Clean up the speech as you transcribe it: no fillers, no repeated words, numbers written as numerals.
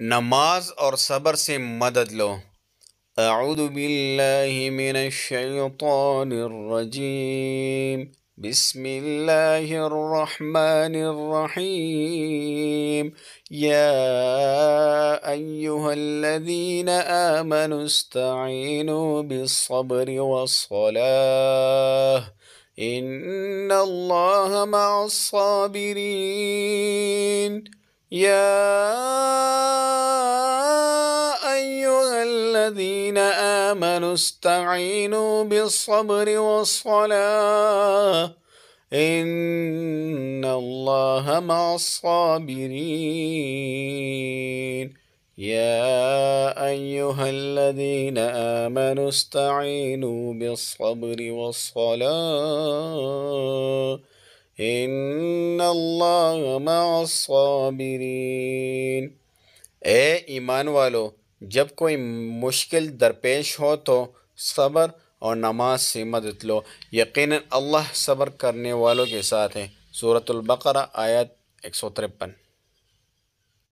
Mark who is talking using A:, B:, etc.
A: नमाज और सब्र से मदद लो। अऊज़ु बिल्लाहि मिनश शैतानिर रजीम। बिस्मिल्लाहिर रहमानिर रहीम। या अय्युहल्लज़ीना आमनु इस्तईनु बिस्सब्रि वस्सलाह इन्नल्लाहा मअस्साबिरीन। या अय्युहल्लज़ीना आमनु इस्तईनु बिस्सब्रि वस्सलाह इन्नल्लाहा मअस्साबिरीन। या अय्युहल्लज़ीना आमनु इस्तईनु बिस्सब्रि वस्सलाह इन्नल्लाहा मअस्साबिरीन। ए ईमान वालो, जब कोई मुश्किल दरपेश हो तो सब्र और नमाज से मदद लो। यकीनन अल्लाह सब्र करने वालों के साथ है। सूरतुल बकरा आयत 153।